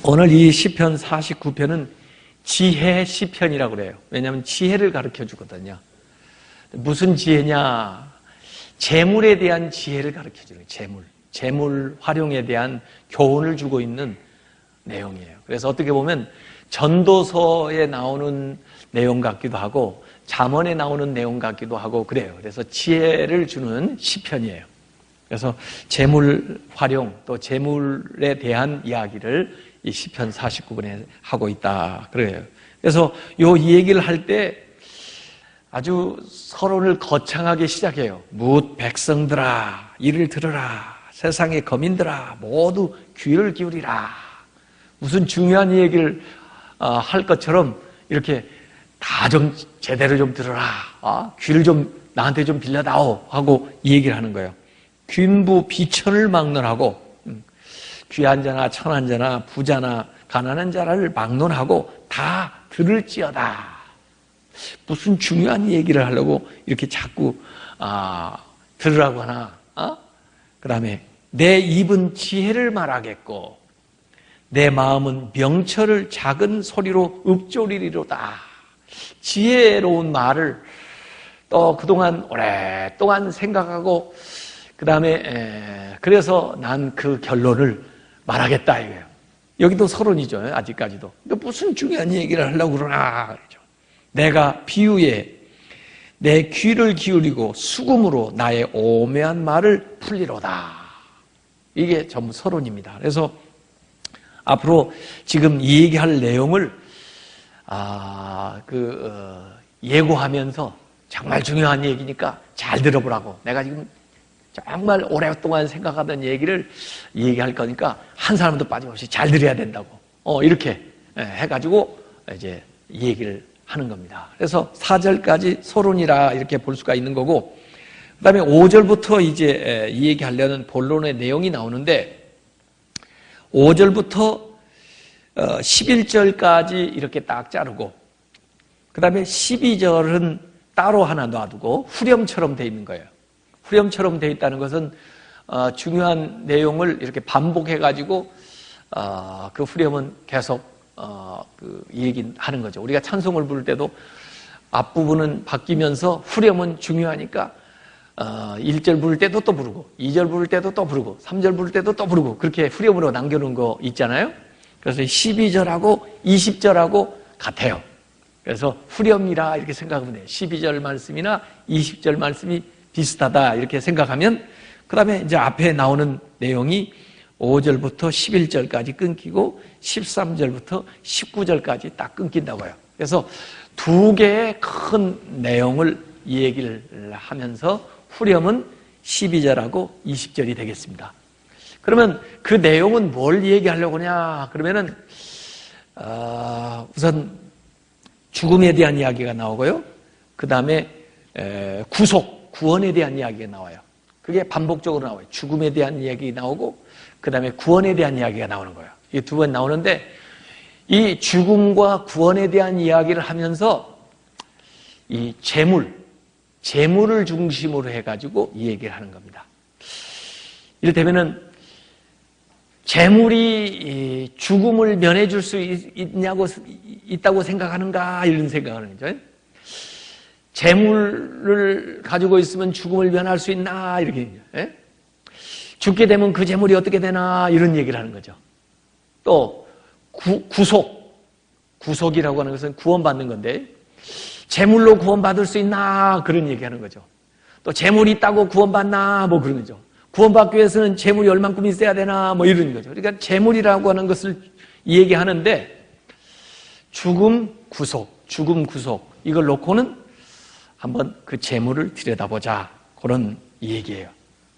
오늘 이 시편 49편은 지혜 시편이라고 그래요. 왜냐하면 지혜를 가르쳐 주거든요. 무슨 지혜냐? 재물에 대한 지혜를 가르쳐 주는 거예요. 재물 활용에 대한 교훈을 주고 있는 내용이에요. 그래서 어떻게 보면 전도서에 나오는 내용 같기도 하고 잠언에 나오는 내용 같기도 하고 그래요. 그래서 지혜를 주는 시편이에요. 그래서 재물 활용 또 재물에 대한 이야기를 이 시편 49편에 하고 있다 그래요. 그래서 이 얘기를 할 때 아주 서론을 거창하게 시작해요. 뭇 백성들아 이를 들으라. 세상의 거민들아 모두 귀를 기울이라. 무슨 중요한 얘기를 할 것처럼 이렇게 다 좀 제대로 좀 들어라. 귀를 좀 나한테 좀 빌려다오 하고 얘기를 하는 거예요. 균부 비천을 막론하고 귀한 자나 천한 자나 부자나 가난한 자를 막론하고 다 들을지어다. 무슨 중요한 얘기를 하려고 이렇게 자꾸 들으라고 하나? 그 다음에 내 입은 지혜를 말하겠고 내 마음은 명철을 작은 소리로 읊조리리로다. 지혜로운 말을 또 그동안 오랫동안 생각하고 그 다음에 그래서 난 그 결론을 말하겠다 이거예요. 여기도 서론이죠. 아직까지도. 그러니까 무슨 중요한 얘기를 하려고 그러나 그러죠. 내가 비유에 내 귀를 기울이고 수금으로 나의 오묘한 말을 풀리로다. 이게 전부 서론입니다. 그래서 앞으로 지금 이 얘기할 내용을 예고하면서 정말 중요한 얘기니까 잘 들어보라고. 내가 지금 정말 오랫동안 생각하던 얘기를 얘기할 거니까 한 사람도 빠짐없이 잘 들어야 된다고. 이렇게 해가지고 이제 얘기를 하는 겁니다. 그래서 4절까지 서론이라 이렇게 볼 수가 있는 거고, 그 다음에 5절부터 이제 이 얘기하려는 본론의 내용이 나오는데, 5절부터 11절까지 이렇게 딱 자르고, 그 다음에 12절은 따로 하나 놔두고 후렴처럼 돼 있는 거예요. 후렴처럼 돼 있다는 것은 중요한 내용을 이렇게 반복해가지고 그 후렴은 계속 얘기하는 거죠. 우리가 찬송을 부를 때도 앞부분은 바뀌면서 후렴은 중요하니까 1절 부를 때도 또 부르고 2절 부를 때도 또 부르고 3절 부를 때도 또 부르고 그렇게 후렴으로 남겨놓은 거 있잖아요. 그래서 12절하고 20절하고 같아요. 그래서 후렴이라 이렇게 생각하면 돼요. 12절 말씀이나 20절 말씀이 비슷하다 이렇게 생각하면, 그 다음에 이제 앞에 나오는 내용이 5절부터 11절까지 끊기고 13절부터 19절까지 딱 끊긴다고요. 그래서 두 개의 큰 내용을 얘기를 하면서 후렴은 12절하고 20절이 되겠습니다. 그러면 그 내용은 뭘 얘기하려고 하냐? 그러면은 우선 죽음에 대한 이야기가 나오고요. 그 다음에 구원에 대한 이야기가 나와요. 그게 반복적으로 나와요. 죽음에 대한 이야기 나오고 그 다음에 구원에 대한 이야기가 나오는 거예요. 이 두 번 나오는데 이 죽음과 구원에 대한 이야기를 하면서 이 재물을 중심으로 해가지고 이 얘기를 하는 겁니다. 이를테면은 재물이 죽음을 면해줄 수 있다고 생각하는가 이런 생각을 하는 거죠. 재물을 가지고 있으면 죽음을 면할 수 있나 이렇게 죽게 되면 그 재물이 어떻게 되나 이런 얘기를 하는 거죠. 또 구속이라고 하는 것은 구원받는 건데 재물로 구원받을 수 있나 그런 얘기하는 거죠. 또 재물이 있다고 구원받나 뭐 그런 거죠. 구원받기 위해서는 재물이 얼만큼 있어야 되나 뭐 이런 거죠. 그러니까 재물이라고 하는 것을 얘기하는데 죽음 구속 이걸 놓고는 한번 그 재물을 들여다보자 그런 얘기예요.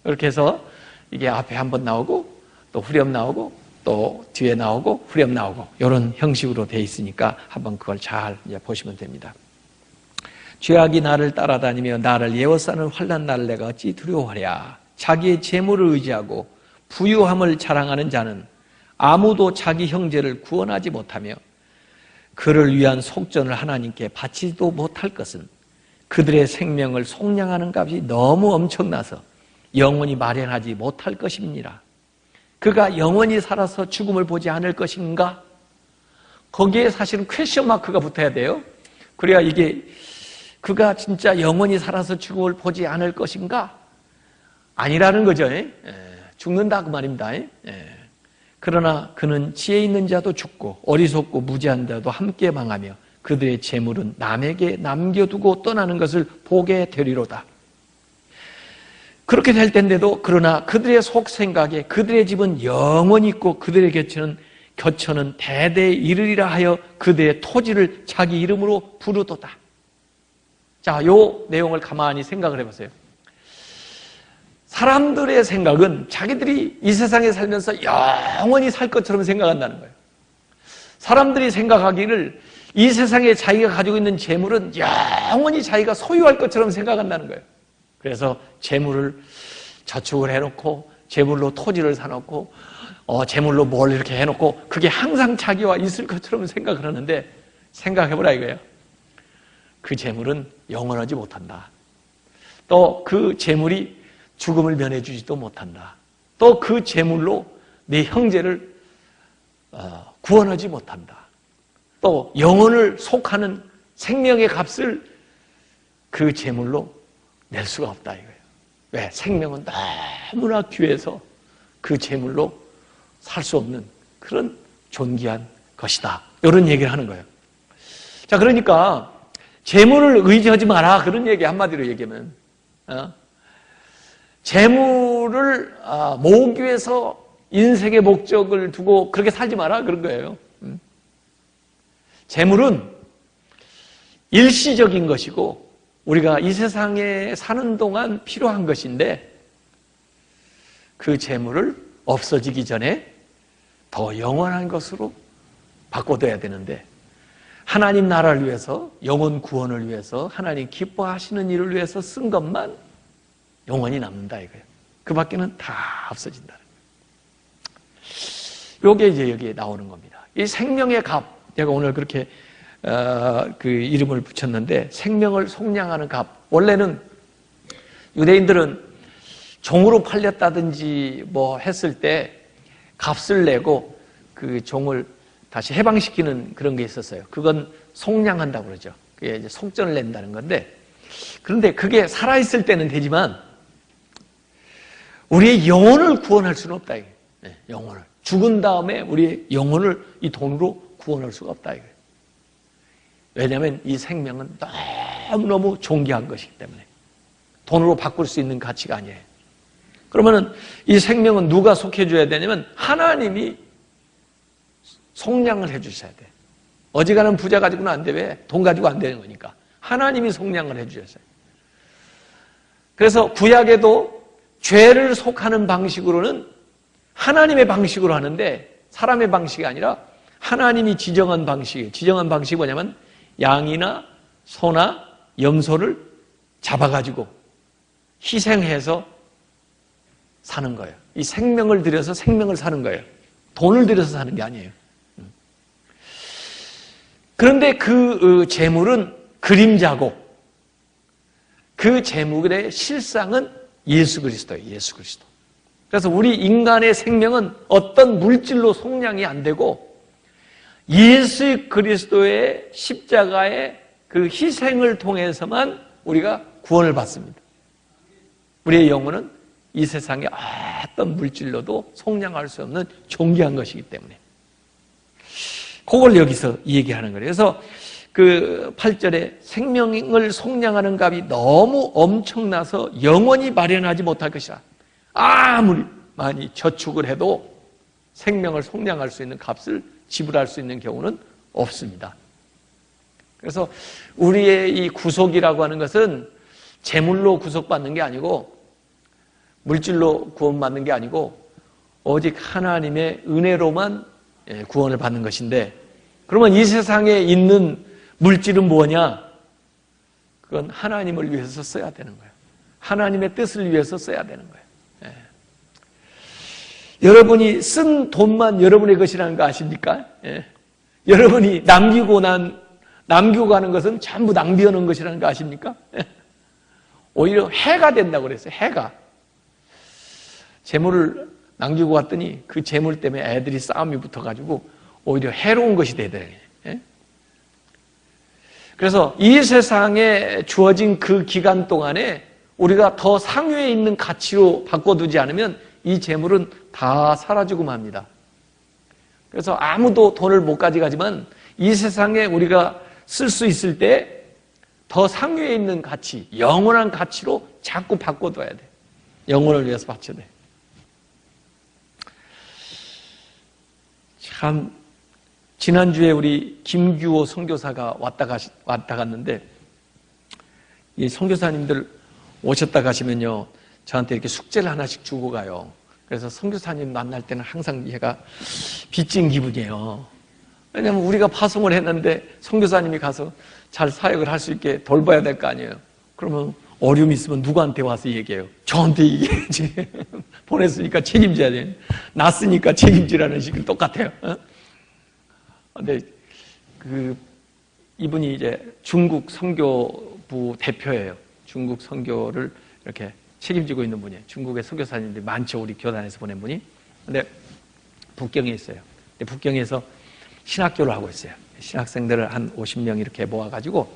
그렇게 해서 이게 앞에 한번 나오고 또 후렴 나오고 또 뒤에 나오고 후렴 나오고 이런 형식으로 돼 있으니까 한번 그걸 잘 보시면 됩니다. 죄악이 나를 따라다니며 나를 예워싸는 환난 날을 내가 어찌 두려워하랴. 자기의 재물을 의지하고 부유함을 자랑하는 자는 아무도 자기 형제를 구원하지 못하며 그를 위한 속전을 하나님께 바치지도 못할 것은 그들의 생명을 속량하는 값이 너무 엄청나서 영원히 마련하지 못할 것입니다. 그가 영원히 살아서 죽음을 보지 않을 것인가? 거기에 사실은 퀘스천 마크가 붙어야 돼요. 그래야 이게 그가 진짜 영원히 살아서 죽음을 보지 않을 것인가? 아니라는 거죠. 죽는다 그 말입니다. 그러나 그는 지혜 있는 자도 죽고 어리석고 무지한 자도 함께 망하며 그들의 재물은 남에게 남겨두고 떠나는 것을 보게 되리로다. 그렇게 될 텐데도 그러나 그들의 속 생각에 그들의 집은 영원히 있고 그들의 겨처는 대대에 이르리라 하여 그들의 토지를 자기 이름으로 부르도다. 자, 요 내용을 가만히 생각을 해보세요. 사람들의 생각은 자기들이 이 세상에 살면서 영원히 살 것처럼 생각한다는 거예요. 사람들이 생각하기를 이 세상에 자기가 가지고 있는 재물은 영원히 자기가 소유할 것처럼 생각한다는 거예요. 그래서 재물을 저축을 해놓고 재물로 토지를 사놓고 재물로 뭘 이렇게 해놓고 그게 항상 자기와 있을 것처럼 생각을 하는데 생각해보라 이거예요. 그 재물은 영원하지 못한다. 또 그 재물이 죽음을 면해주지도 못한다. 또 그 재물로 내 형제를 구원하지 못한다. 또 영혼을 속하는 생명의 값을 그 재물로 낼 수가 없다 이거예요. 왜? 생명은 너무나 귀해서 그 재물로 살 수 없는 그런 존귀한 것이다. 이런 얘기를 하는 거예요. 자, 그러니까 재물을 의지하지 마라. 그런 얘기 한마디로 얘기하면 재물을 모으기 위해서 인생의 목적을 두고 그렇게 살지 마라. 그런 거예요. 재물은 일시적인 것이고 우리가 이 세상에 사는 동안 필요한 것인데 그 재물을 없어지기 전에 더 영원한 것으로 바꿔둬야 되는데 하나님 나라를 위해서 영혼 구원을 위해서 하나님 기뻐하시는 일을 위해서 쓴 것만 영원히 남는다 이거예요. 그 밖에는 다 없어진다는 거예요. 이게 이제 여기에 나오는 겁니다. 이 생명의 값, 제가 오늘 그렇게 그 이름을 붙였는데 생명을 속량하는 값. 원래는 유대인들은 종으로 팔렸다든지 뭐 했을 때 값을 내고 그 종을 다시 해방시키는 그런 게 있었어요. 그건 속량한다고 그러죠. 그게 이제 속전을 낸다는 건데, 그런데 그게 살아있을 때는 되지만 우리의 영혼을 구원할 수는 없다. 네, 영혼을. 죽은 다음에 우리의 영혼을 이 돈으로 구원할 수가 없다. 왜냐하면 이 생명은 너무너무 존귀한 것이기 때문에 돈으로 바꿀 수 있는 가치가 아니에요. 그러면은 이 생명은 누가 속해줘야 되냐면 하나님이 속량을 해주셔야 돼. 어지간한 부자 가지고는 안 돼. 왜? 돈 가지고 안 되는 거니까. 하나님이 속량을 해주셨어요. 그래서 구약에도 죄를 속하는 방식으로는 하나님의 방식으로 하는데 사람의 방식이 아니라 하나님이 지정한 방식이에요. 지정한 방식이 뭐냐면 양이나 소나 염소를 잡아가지고 희생해서 사는 거예요. 이 생명을 들여서 생명을 사는 거예요. 돈을 들여서 사는 게 아니에요. 그런데 그 재물은 그림자고 그 재물의 실상은 예수 그리스도예요. 예수 그리스도. 그래서 우리 인간의 생명은 어떤 물질로 속량이 안 되고 예수 그리스도의 십자가의 그 희생을 통해서만 우리가 구원을 받습니다. 우리의 영혼은 이 세상의 어떤 물질로도 속량할 수 없는 존귀한 것이기 때문에 그걸 여기서 얘기하는 거예요. 그래서 그 8절에 생명을 속량하는 값이 너무 엄청나서 영원히 마련하지 못할 것이라. 아무리 많이 저축을 해도 생명을 속량할 수 있는 값을 지불할 수 있는 경우는 없습니다. 그래서 우리의 이 구속이라고 하는 것은 재물로 구속받는 게 아니고 물질로 구원받는 게 아니고 오직 하나님의 은혜로만 구원을 받는 것인데, 그러면 이 세상에 있는 물질은 뭐냐? 그건 하나님을 위해서 써야 되는 거예요. 하나님의 뜻을 위해서 써야 되는 거예요. 여러분이 쓴 돈만 여러분의 것이라는 거 아십니까? 여러분이 남기고 가는 것은 전부 낭비하는 것이라는 거 아십니까? 오히려 해가 된다고 그랬어요. 해가. 재물을 남기고 왔더니 그 재물 때문에 애들이 싸움이 붙어가지고 오히려 해로운 것이 되더래요. 예? 그래서 이 세상에 주어진 그 기간 동안에 우리가 더 상위에 있는 가치로 바꿔두지 않으면 이 재물은 다 사라지고 맙니다. 그래서 아무도 돈을 못 가져가지만 이 세상에 우리가 쓸 수 있을 때 더 상위에 있는 가치, 영원한 가치로 자꾸 바꿔둬야 돼. 영혼을 위해서 바쳐야 돼. 참 지난주에 우리 김규호 선교사가 왔다 갔는데 이 선교사님들 오셨다 가시면요 저한테 이렇게 숙제를 하나씩 주고 가요. 그래서 선교사님 만날 때는 항상 얘가 빚진 기분이에요. 왜냐하면 우리가 파송을 했는데 선교사님이 가서 잘 사역을 할 수 있게 돌봐야 될 거 아니에요. 그러면 어려움이 있으면 누구한테 와서 얘기해요? 저한테 얘기해야지. 보냈으니까 책임져야 돼. 났으니까 책임지라는 식으로 똑같아요. 근데 이분이 이제 중국 선교부 대표예요. 중국 선교를 이렇게 책임지고 있는 분이에요. 중국의 선교사님들이 많죠. 우리 교단에서 보낸 분이. 근데 북경에 있어요. 근데 북경에서 신학교를 하고 있어요. 신학생들을 한 50명 이렇게 모아가지고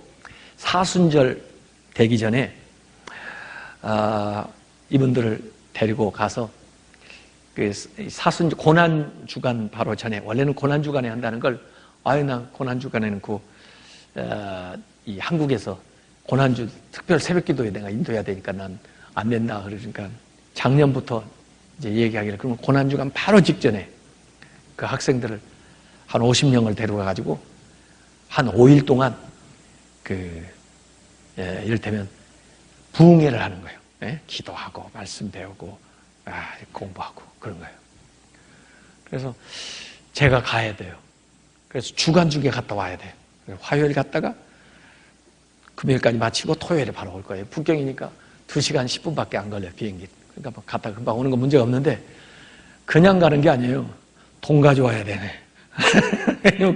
사순절 되기 전에 이분들을 데리고 가서 그 사순절 고난 주간 바로 전에 원래는 고난 주간에 한다는 걸 나 고난 주간에는 이 한국에서 고난주 특별 새벽기도에 내가 인도해야 되니까 난 안 된다 그러니까 작년부터 이제 얘기하기를 그러면 고난 주간 바로 직전에 그 학생들을 한 50명을 데려가 가지고 한 5일 동안 이를테면 부흥회를 하는 거예요. 예? 기도하고 말씀 배우고 공부하고 그런 거예요. 그래서 제가 가야 돼요. 그래서 주간주에 갔다 와야 돼요. 화요일 갔다가 금요일까지 마치고 토요일에 바로 올 거예요. 북경이니까 2시간 10분밖에 안 걸려요, 비행기. 그러니까 뭐 갔다 금방 오는 건 문제가 없는데 그냥 가는 게 아니에요. 돈 가져와야 되네.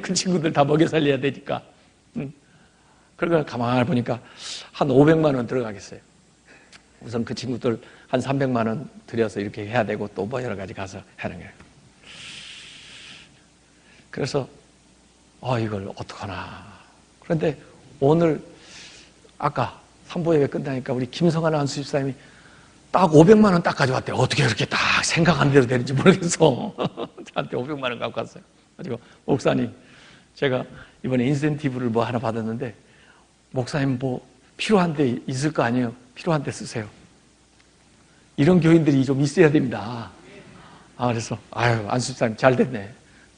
그 친구들 다 먹여 살려야 되니까. 그러니까 가만히 보니까 한 500만 원 들어가겠어요. 우선 그 친구들 한 300만 원 들여서 이렇게 해야 되고 또 뭐 여러 가지 가서 하는 거예요. 그래서 이걸 어떡하나. 그런데 오늘 아까 산보 예배 끝나니까 우리 김성환 안수집사님이 딱 500만 원 딱 가져왔대요. 어떻게 그렇게 딱 생각한 대로 되는지 모르겠어. 저한테 500만 원 갖고 왔어요. 그리고 목사님, 제가 이번에 인센티브를 뭐 하나 받았는데 목사님 뭐 필요한 데 있을 거 아니에요? 필요한 데 쓰세요. 이런 교인들이 좀 있어야 됩니다. 그래서 안수집사님 잘 됐네.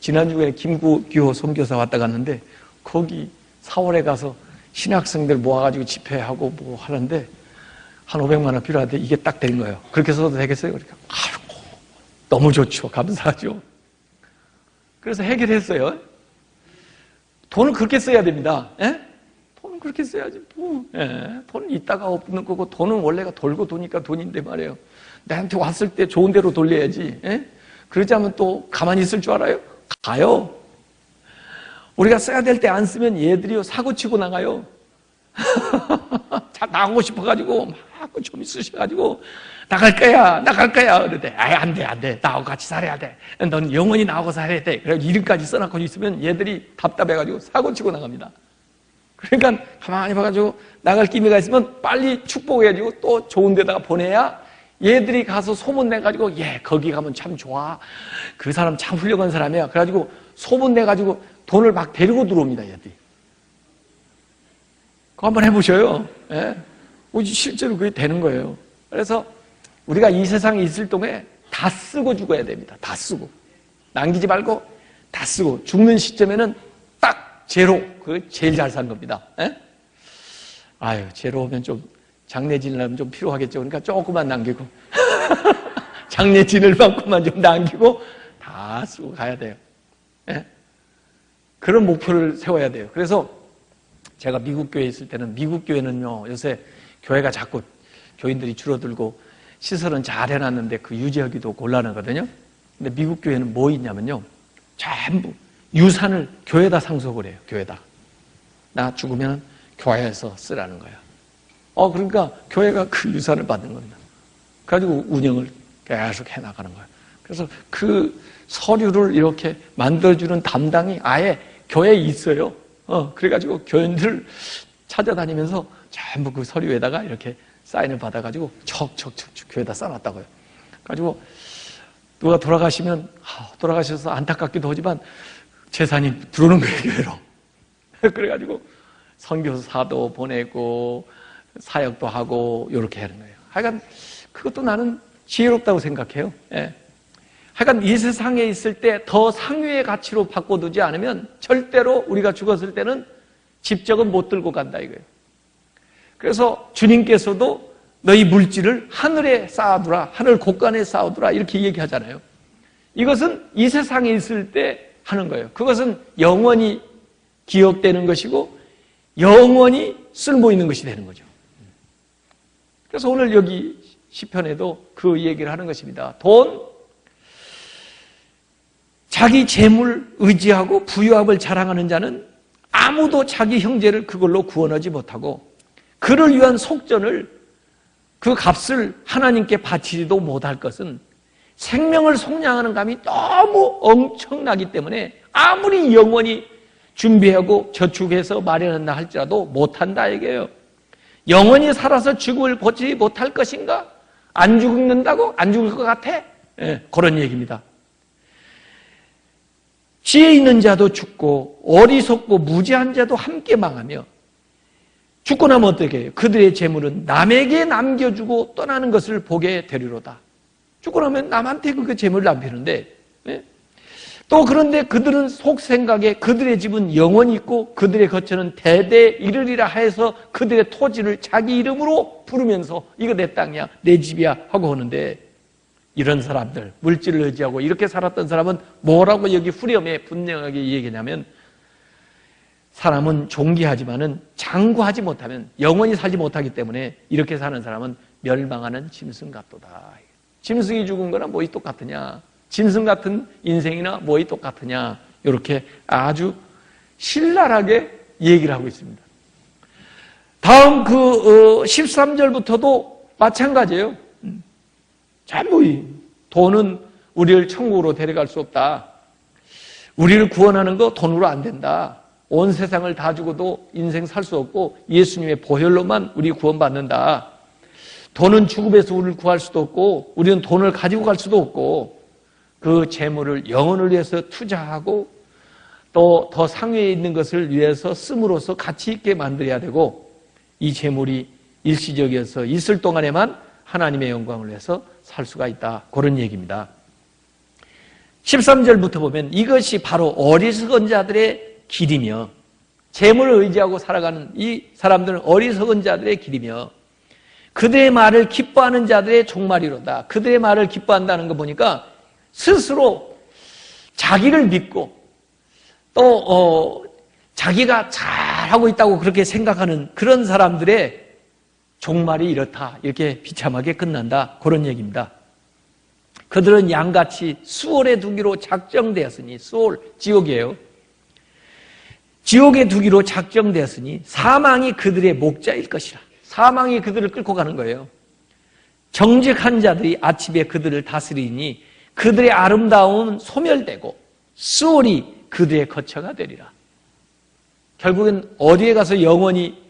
지난주에 김규호 선교사 왔다 갔는데 거기 4월에 가서 신학생들 모아가지고 집회하고 뭐 하는데 한 500만 원 필요한데 이게 딱 된 거예요. 그렇게 써도 되겠어요? 그러니까 너무 좋죠. 감사하죠. 그래서 해결했어요. 돈을 그렇게 써야 됩니다. 예? 돈은 그렇게 써야지. 돈은 있다가 없는 거고 돈은 원래가 돌고 도니까 돈인데 말이에요. 나한테 왔을 때 좋은 대로 돌려야지. 예? 그러지 않으면 또 가만히 있을 줄 알아요? 가요. 우리가 써야 될 때 안 쓰면 얘들이요 사고치고 나가요. 다 나가고 싶어가지고 막 좀 있으셔가지고 나갈 거야 그러대. 안 돼 나하고 같이 살아야 돼. 넌 영원히 나하고 살아야 돼. 그래서 이름까지 써놓고 있으면 얘들이 답답해가지고 사고치고 나갑니다. 그러니까 가만히 봐가지고 나갈 기미가 있으면 빨리 축복해가지고 또 좋은 데다가 보내야 얘들이 가서 소문내가지고 거기 가면 참 좋아. 그 사람 참 훌륭한 사람이야. 그래가지고 소문내가지고 돈을 막 데리고 들어옵니다. 얘들이. 그거 한번 해보셔요. 예? 실제로 그게 되는 거예요. 그래서 우리가 이 세상에 있을 동안에 다 쓰고 죽어야 됩니다. 다 쓰고. 남기지 말고 다 쓰고. 죽는 시점에는 딱 제로. 그게 제일 잘 산 겁니다. 예? 제로 오면 좀 장례 지내려면 좀 필요하겠죠. 그러니까 조금만 남기고. 장례 지낼 만큼만 좀 남기고 다 쓰고 가야 돼요. 예? 그런 목표를 세워야 돼요. 그래서 제가 미국 교회에 있을 때는 미국 교회는요, 요새 교회가 자꾸 교인들이 줄어들고 시설은 잘 해놨는데 그 유지하기도 곤란하거든요. 근데 미국 교회는 뭐 있냐면요, 전부 유산을 교회에다 상속을 해요. 교회에다. 나 죽으면 교회에서 쓰라는 거야. 그러니까 교회가 그 유산을 받는 겁니다. 그래가지고 운영을 계속 해나가는 거예요. 그래서 그 서류를 이렇게 만들어주는 담당이 아예 교회에 있어요. 그래가지고 교인들 찾아다니면서 전부 그 서류에다가 이렇게 사인을 받아가지고 척척척 교회에다 쌓아놨다고요. 그래가지고 누가 돌아가셔서 안타깝기도 하지만 재산이 들어오는 거예요, 교회로. 그래가지고 선교사도 보내고 사역도 하고 이렇게 하는 거예요. 하여간 그것도 나는 지혜롭다고 생각해요. 예. 하여간 이 세상에 있을 때 더 상위의 가치로 바꿔두지 않으면 절대로 우리가 죽었을 때는 집적은 못 들고 간다 이거예요. 그래서 주님께서도 너희 물질을 하늘에 쌓아두라, 하늘 곳간에 쌓아두라 이렇게 얘기하잖아요. 이것은 이 세상에 있을 때 하는 거예요. 그것은 영원히 기억되는 것이고 영원히 쓸모 있는 것이 되는 거죠. 그래서 오늘 여기 시편에도 그 얘기를 하는 것입니다. 자기 재물 의지하고 부유함을 자랑하는 자는 아무도 자기 형제를 그걸로 구원하지 못하고 그를 위한 속전을 그 값을 하나님께 바치지도 못할 것은 생명을 속량하는 감이 너무 엄청나기 때문에 아무리 영원히 준비하고 저축해서 마련한다 할지라도 못한다 이게요. 영원히 살아서 죽음을 보지 못할 것인가? 안 죽는다고? 안 죽을 것 같아? 그런 얘기입니다. 지혜 있는 자도 죽고 어리석고 무지한 자도 함께 망하며 죽고 나면 어떻게 해요? 그들의 재물은 남에게 남겨주고 떠나는 것을 보게 되리로다. 죽고 나면 남한테 그 재물을 남기는데 또 그런데 그들은 속생각에 그들의 집은 영원히 있고 그들의 거처는 대대 이르리라 해서 그들의 토지를 자기 이름으로 부르면서 이거 내 땅이야 내 집이야 하고 하는데 이런 사람들 물질을 의지하고 이렇게 살았던 사람은 뭐라고 여기 후렴에 분명하게 얘기하냐면 사람은 존귀하지만은 장구하지 못하면 영원히 살지 못하기 때문에 이렇게 사는 사람은 멸망하는 짐승 같도다. 짐승이 죽은 거나 뭐이 똑같으냐? 짐승 같은 인생이나 뭐이 똑같으냐? 이렇게 아주 신랄하게 얘기를 하고 있습니다. 다음 13절부터도 마찬가지예요. 전부 돈은 우리를 천국으로 데려갈 수 없다. 우리를 구원하는 거 돈으로 안 된다. 온 세상을 다 주고도 인생 살 수 없고 예수님의 보혈로만 우리 구원받는다. 돈은 죽음에서 우리를 구할 수도 없고 우리는 돈을 가지고 갈 수도 없고 그 재물을 영혼을 위해서 투자하고 또 더 상위에 있는 것을 위해서 씀으로써 가치 있게 만들어야 되고 이 재물이 일시적이어서 있을 동안에만 하나님의 영광을 위해서 살 수가 있다. 그런 얘기입니다. 13절부터 보면 이것이 바로 어리석은 자들의 길이며 재물을 의지하고 살아가는 이 사람들은 어리석은 자들의 길이며 그들의 말을 기뻐하는 자들의 종말이로다. 그들의 말을 기뻐한다는 거 보니까 스스로 자기를 믿고 또 자기가 잘하고 있다고 그렇게 생각하는 그런 사람들의 종말이 이렇다. 이렇게 비참하게 끝난다. 그런 얘기입니다. 그들은 양같이 수월에 두기로 작정되었으니 수월, 지옥이에요. 지옥에 두기로 작정되었으니 사망이 그들의 목자일 것이라. 사망이 그들을 끌고 가는 거예요. 정직한 자들이 아침에 그들을 다스리니 그들의 아름다움은 소멸되고 수월이 그들의 거처가 되리라. 결국엔 어디에 가서 영원히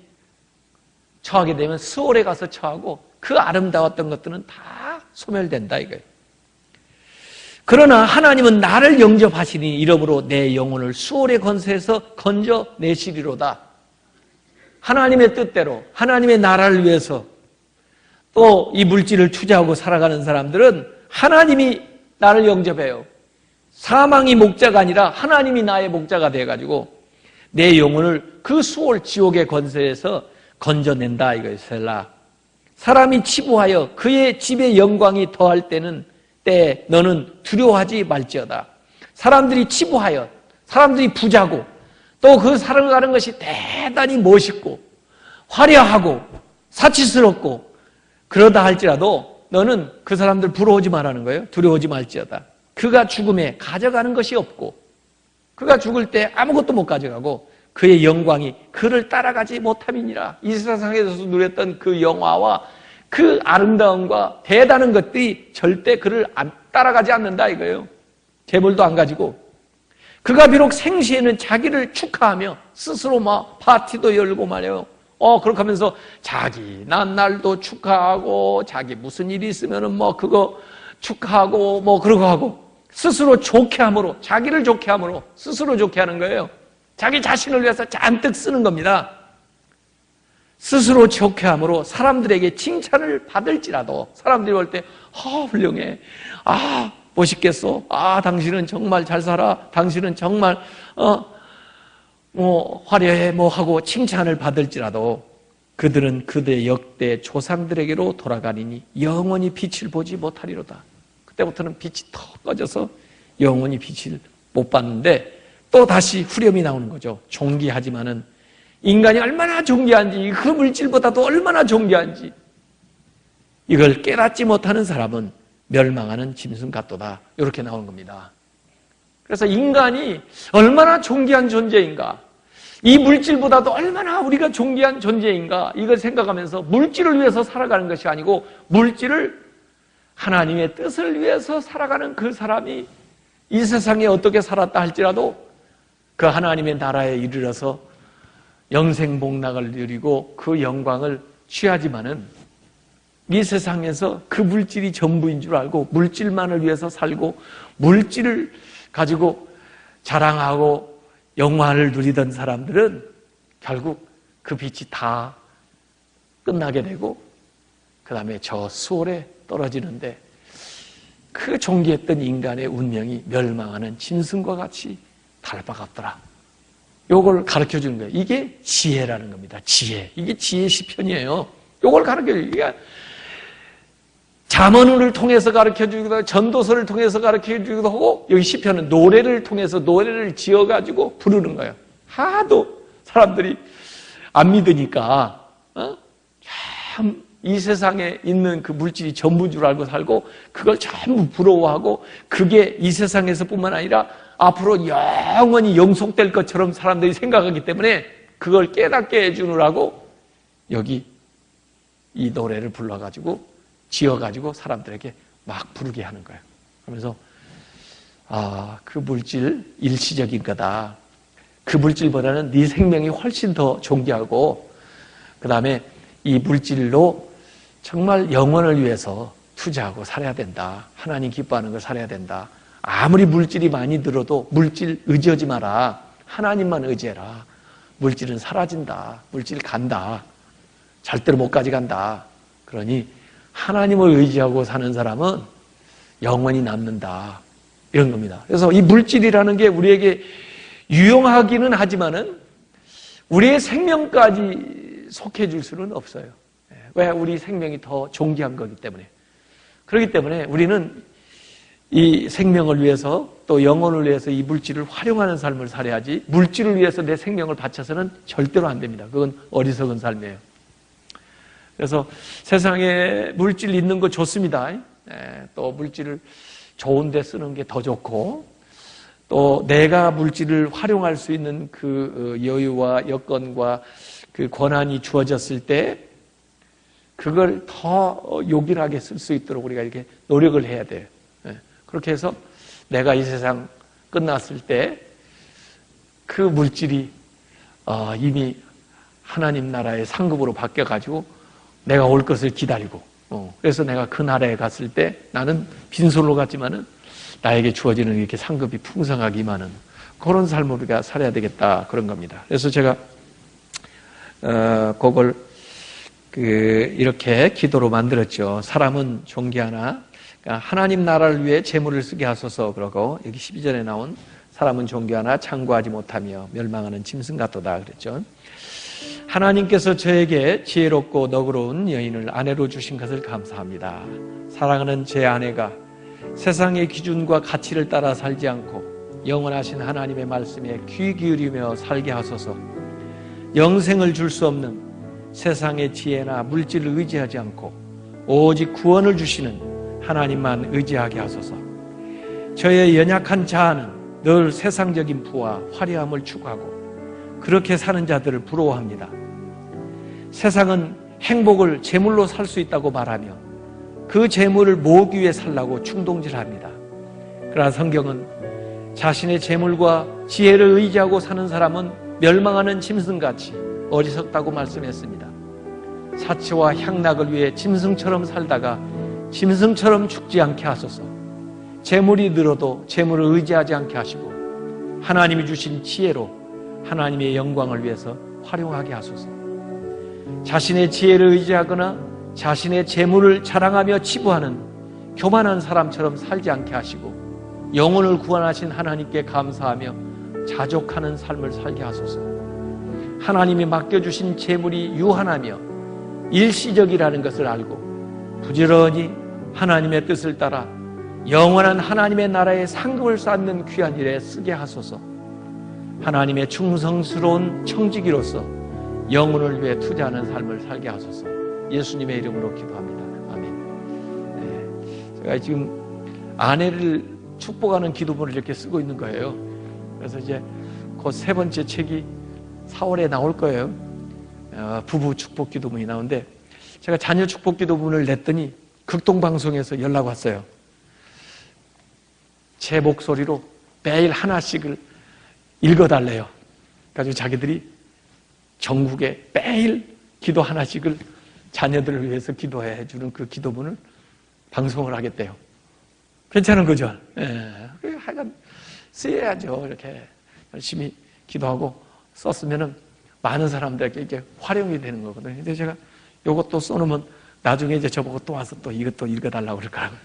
처하게 되면 수월에 가서 처하고 그 아름다웠던 것들은 다 소멸된다 이거예요. 그러나 하나님은 나를 영접하시니 이러므로 내 영혼을 수월의 권세에서 건져내시리로다. 하나님의 뜻대로 하나님의 나라를 위해서 또 이 물질을 투자하고 살아가는 사람들은 하나님이 나를 영접해요. 사망이 목자가 아니라 하나님이 나의 목자가 돼가지고 내 영혼을 그 수월 지옥의 권세에서 건져낸다 이거예요. 셀라. 사람이 치부하여 그의 집의 영광이 더할 때는 때 너는 두려워하지 말지어다. 사람들이 치부하여 사람들이 부자고 또 그 살아가는 것이 대단히 멋있고 화려하고 사치스럽고 그러다 할지라도 너는 그 사람들 부러워하지 말라는 거예요. 두려워하지 말지어다. 그가 죽음에 가져가는 것이 없고 그가 죽을 때 아무것도 못 가져가고 그의 영광이 그를 따라가지 못함이니라. 이 세상에서 누렸던 그 영화와 그 아름다움과 대단한 것들이 절대 그를 따라가지 않는다 이거예요. 재물도 안 가지고. 그가 비록 생시에는 자기를 축하하며 스스로 막 파티도 열고 말이에요. 그렇게 하면서 자기 난날도 축하하고 자기 무슨 일이 있으면은 뭐 그거 축하하고 뭐 그러고 하고 스스로 좋게 함으로, 자기를 좋게 함으로 스스로 좋게 하는 거예요. 자기 자신을 위해서 잔뜩 쓰는 겁니다. 스스로 좋게 함으로 사람들에게 칭찬을 받을지라도 사람들이 볼 때 훌륭해, 멋있겠어, 당신은 정말 잘 살아, 당신은 정말 화려해 뭐 하고 칭찬을 받을지라도 그들은 그들의 역대 조상들에게로 돌아가리니 영원히 빛을 보지 못하리로다. 그때부터는 빛이 턱 꺼져서 영원히 빛을 못 봤는데 또 다시 후렴이 나오는 거죠. 존귀하지만은 인간이 얼마나 존귀한지, 그 물질보다도 얼마나 존귀한지 이걸 깨닫지 못하는 사람은 멸망하는 짐승 같도다. 이렇게 나오는 겁니다. 그래서 인간이 얼마나 존귀한 존재인가, 이 물질보다도 얼마나 우리가 존귀한 존재인가, 이걸 생각하면서 물질을 위해서 살아가는 것이 아니고 물질을 하나님의 뜻을 위해서 살아가는 그 사람이 이 세상에 어떻게 살았다 할지라도 그 하나님의 나라에 이르러서 영생복락을 누리고 그 영광을 취하지만은 이 세상에서 그 물질이 전부인 줄 알고 물질만을 위해서 살고 물질을 가지고 자랑하고 영화를 누리던 사람들은 결국 그 빛이 다 끝나게 되고 그 다음에 저 수월에 떨어지는데 그 존귀했던 인간의 운명이 멸망하는 짐승과 같이 다를 바가 없더라. 요걸 가르쳐 주는 거예요. 이게 지혜라는 겁니다. 지혜. 이게 지혜 시편이에요. 요걸 가르쳐 주는 거예요. 잠언을 통해서 가르쳐 주기도 하고 전도서를 통해서 가르쳐 주기도 하고 여기 시편은 노래를 통해서 노래를 지어 가지고 부르는 거예요. 하도 사람들이 안 믿으니까 참 이 세상에 있는 그 물질이 전부인 줄 알고 살고 그걸 전부 부러워하고 그게 이 세상에서뿐만 아니라 앞으로 영원히 영속될 것처럼 사람들이 생각하기 때문에 그걸 깨닫게 해주느라고 여기 이 노래를 불러가지고 지어가지고 사람들에게 막 부르게 하는 거예요. 그러면서 그 물질 일시적인 거다. 그 물질보다는 네 생명이 훨씬 더 존귀하고 그 다음에 이 물질로 정말 영혼을 위해서 투자하고 살아야 된다. 하나님 기뻐하는 걸 살아야 된다. 아무리 물질이 많이 들어도 물질 의지하지 마라. 하나님만 의지해라. 물질은 사라진다. 물질 간다. 절대로 못 가져간다. 그러니 하나님을 의지하고 사는 사람은 영원히 남는다. 이런 겁니다. 그래서 이 물질이라는 게 우리에게 유용하기는 하지만은 우리의 생명까지 속해줄 수는 없어요. 왜? 우리 생명이 더 존귀한 거기 때문에. 그렇기 때문에 우리는 이 생명을 위해서 또 영혼을 위해서 이 물질을 활용하는 삶을 살아야지 물질을 위해서 내 생명을 바쳐서는 절대로 안 됩니다. 그건 어리석은 삶이에요. 그래서 세상에 물질 있는 거 좋습니다. 또 물질을 좋은 데 쓰는 게 더 좋고 또 내가 물질을 활용할 수 있는 그 여유와 여건과 그 권한이 주어졌을 때 그걸 더 요긴하게 쓸 수 있도록 우리가 이렇게 노력을 해야 돼요. 그렇게 해서 내가 이 세상 끝났을 때 그 물질이 이미 하나님 나라의 상급으로 바뀌어가지고 내가 올 것을 기다리고 그래서 내가 그 나라에 갔을 때 나는 빈손으로 갔지만은 나에게 주어지는 이렇게 상급이 풍성하게 임하는 그런 삶을 우리가 살아야 되겠다 그런 겁니다. 그래서 제가 그걸 이렇게 기도로 만들었죠. 사람은 존귀하나 하나님 나라를 위해 재물을 쓰게 하소서. 그러고 여기 12절에 나온 사람은 존귀하나 창구하지 못하며 멸망하는 짐승 같도다 그랬죠. 하나님께서 저에게 지혜롭고 너그러운 여인을 아내로 주신 것을 감사합니다. 사랑하는 제 아내가 세상의 기준과 가치를 따라 살지 않고 영원하신 하나님의 말씀에 귀 기울이며 살게 하소서. 영생을 줄 수 없는 세상의 지혜나 물질을 의지하지 않고 오직 구원을 주시는 하나님만 의지하게 하소서. 저의 연약한 자아는 늘 세상적인 부와 화려함을 추구하고 그렇게 사는 자들을 부러워합니다. 세상은 행복을 재물로 살 수 있다고 말하며 그 재물을 모으기 위해 살라고 충동질합니다. 그러나 성경은 자신의 재물과 지혜를 의지하고 사는 사람은 멸망하는 짐승같이 어리석다고 말씀했습니다. 사치와 향락을 위해 짐승처럼 살다가 짐승처럼 죽지 않게 하소서. 재물이 늘어도 재물을 의지하지 않게 하시고 하나님이 주신 지혜로 하나님의 영광을 위해서 활용하게 하소서. 자신의 지혜를 의지하거나 자신의 재물을 자랑하며 치부하는 교만한 사람처럼 살지 않게 하시고 영혼을 구원하신 하나님께 감사하며 자족하는 삶을 살게 하소서. 하나님이 맡겨주신 재물이 유한하며 일시적이라는 것을 알고 부지런히 하나님의 뜻을 따라 영원한 하나님의 나라의 상급을 쌓는 귀한 일에 쓰게 하소서. 하나님의 충성스러운 청지기로서 영혼을 위해 투자하는 삶을 살게 하소서. 예수님의 이름으로 기도합니다. 아멘. 네, 제가 지금 아내를 축복하는 기도문을 이렇게 쓰고 있는 거예요. 그래서 이제 그 세 번째 책이 4월에 나올 거예요. 부부 축복 기도문이 나오는데 제가 자녀 축복 기도문을 냈더니 극동방송에서 연락 왔어요. 제 목소리로 매일 하나씩을 읽어달래요. 그래서 자기들이 전국에 매일 기도 하나씩을 자녀들을 위해서 기도해 주는 그 기도문을 방송을 하겠대요. 괜찮은 거죠? 예. 하여간 쓰여야죠. 이렇게 열심히 기도하고 썼으면은 많은 사람들에게 이게 활용이 되는 거거든요. 근데 제가 요것도 써놓으면 나중에 이제 저보고 또 와서 또 이것도 읽어달라고 그럴 거라고.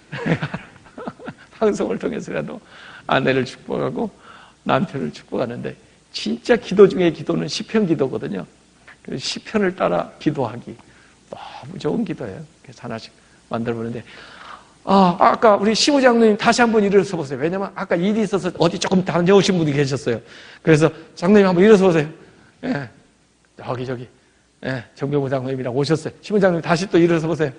방송을 통해서라도 아내를 축복하고 남편을 축복하는데 진짜 기도 중에 기도는 시편 기도거든요. 시편을 따라 기도하기 너무 좋은 기도예요. 그래서 하나씩 만들어 보는데 아까 우리 시부장님 다시 한번 일어서 보세요. 왜냐면 아까 일이 있어서 어디 조금 다녀오신 분이 계셨어요. 그래서 장로님 한번 일어서 보세요. 예, 저기 예, 정병호 장로님이랑 오셨어요. 시부장님 다시 또 일어서 보세요.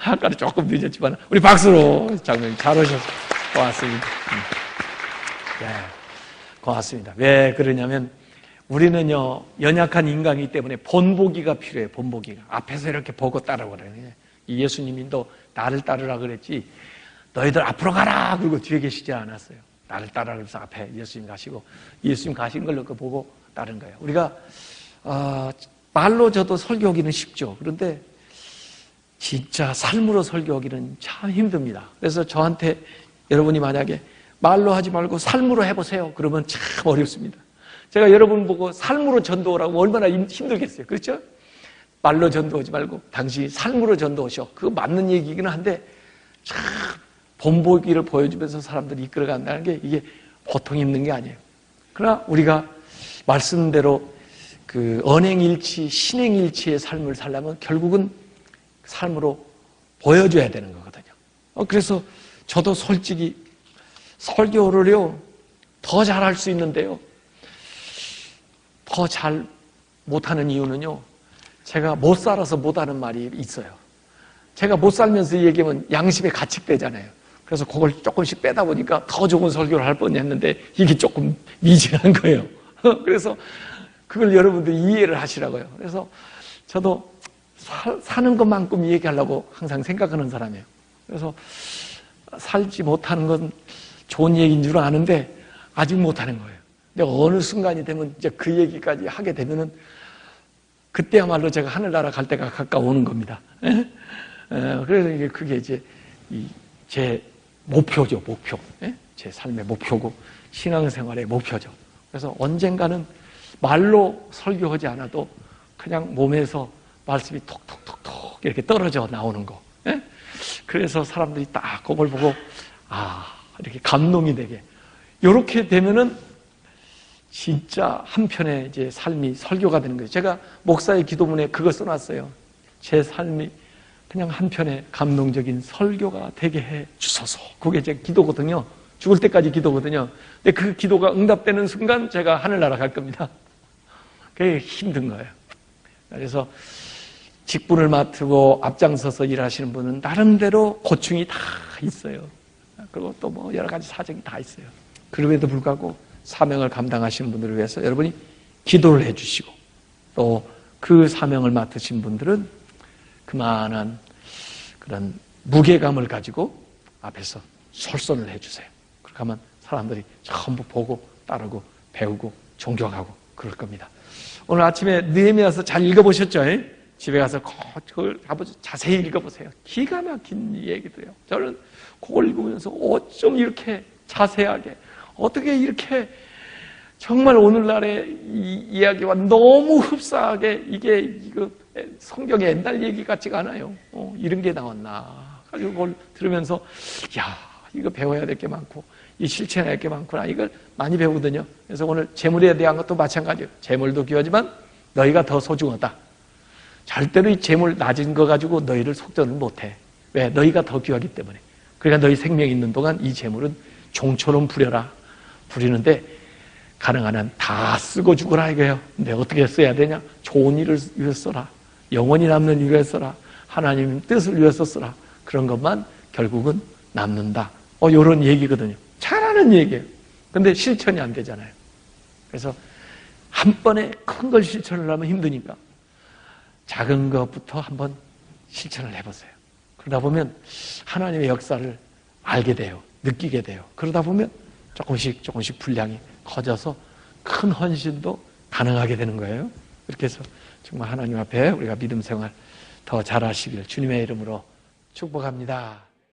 아까는 조금 늦었지만 우리 박수로 장로님 잘 오셨어요. 고맙습니다. 네, 고맙습니다. 왜 그러냐면 우리는요 연약한 인간이기 때문에 본보기가 필요해요. 본보기가 앞에서 이렇게 보고 따라오라요. 예수님도 나를 따르라 그랬지 너희들 앞으로 가라 그리고 뒤에 계시지 않았어요. 나를 따르라 그래서 앞에 예수님 가시고 예수님 가신 걸로 보고 따른 거예요. 우리가 말로 저도 설교하기는 쉽죠. 그런데 진짜 삶으로 설교하기는 참 힘듭니다. 그래서 저한테 여러분이 만약에 말로 하지 말고 삶으로 해보세요 그러면 참 어렵습니다. 제가 여러분 보고 삶으로 전도하라고 얼마나 힘들겠어요. 그렇죠? 말로 전도하지 말고 당신이 삶으로 전도하셔. 그거 맞는 얘기이긴 한데 참 본보기를 보여주면서 사람들이 이끌어간다는 게 이게 보통 힘든 게 아니에요. 그러나 우리가 말씀대로 그 언행일치, 신행일치의 삶을 살려면 결국은 삶으로 보여줘야 되는 거거든요. 그래서 저도 솔직히 설교를요 더 잘할 수 있는데요 더 잘 못하는 이유는요 제가 못 살아서 못하는 말이 있어요. 제가 못 살면서 얘기하면 양심에 가책되잖아요. 그래서 그걸 조금씩 빼다 보니까 더 좋은 설교를 할 뻔했는데 이게 조금 미진한 거예요. 그래서 그걸 여러분들이 이해를 하시라고요. 그래서 저도 사는 것만큼 얘기하려고 항상 생각하는 사람이에요. 그래서 살지 못하는 건 좋은 얘기인 줄 아는데 아직 못하는 거예요. 근데 어느 순간이 되면 이제 그 얘기까지 하게 되면은 그때야말로 제가 하늘나라 갈 때가 가까워오는 겁니다. 그래서 이게 그게 이제 제 목표죠, 목표. 제 삶의 목표고 신앙생활의 목표죠. 그래서 언젠가는 말로 설교하지 않아도 그냥 몸에서 말씀이 톡톡톡톡 이렇게 떨어져 나오는 거. 그래서 사람들이 딱 그걸 보고 이렇게 감동이 되게. 이렇게 되면은 진짜 한편의 이제 삶이 설교가 되는 거예요. 제가 목사의 기도문에 그거 써놨어요. 제 삶이 그냥 한편의 감동적인 설교가 되게 해 주소서. 그게 제 기도거든요. 죽을 때까지 기도거든요. 근데 그 기도가 응답되는 순간 제가 하늘나라 갈 겁니다. 그게 힘든 거예요. 그래서 직분을 맡고 앞장서서 일하시는 분은 나름대로 고충이 다 있어요. 그리고 또 뭐 여러 가지 사정이 다 있어요. 그럼에도 불구하고 사명을 감당하시는 분들을 위해서 여러분이 기도를 해주시고 또 그 사명을 맡으신 분들은 그만한 그런 무게감을 가지고 앞에서 솔선을 해주세요. 그렇게 하면 사람들이 전부 보고 따르고 배우고 존경하고 그럴 겁니다. 오늘 아침에 느헤미야서 잘 읽어보셨죠? 집에 가서 그걸 자세히 읽어보세요. 기가 막힌 얘기들이에요. 저는 그걸 읽으면서 어쩜 이렇게 자세하게, 어떻게 이렇게 정말 오늘날의 이야기와 너무 흡사하게 이거 성경의 옛날 얘기 같지가 않아요. 이런 게 나왔나. 가지고 그걸 들으면서 야, 이거 배워야 될 게 많고 이 실천해야 할 게 많구나. 이걸 많이 배우거든요. 그래서 오늘 재물에 대한 것도 마찬가지예요. 재물도 귀하지만 너희가 더 소중하다. 절대로 이 재물 낮은 거 가지고 너희를 속전을 못해. 왜? 너희가 더 귀하기 때문에. 그러니까 너희 생명이 있는 동안 이 재물은 종처럼 부려라. 부리는데 가능한 한 다 쓰고 죽어라 이거예요. 근데 어떻게 써야 되냐? 좋은 일을 위해서 써라. 영원히 남는 일을 위해서 써라. 하나님 뜻을 위해서 써라. 그런 것만 결국은 남는다. 이런 얘기거든요. 잘하는 얘기예요. 근데 실천이 안 되잖아요. 그래서 한 번에 큰 걸 실천을 하면 힘드니까 작은 것부터 한번 실천을 해보세요. 그러다 보면 하나님의 역사를 알게 돼요. 느끼게 돼요. 그러다 보면 조금씩 분량이 커져서 큰 헌신도 가능하게 되는 거예요. 이렇게 해서 정말 하나님 앞에 우리가 믿음 생활 더 잘하시길 주님의 이름으로 축복합니다.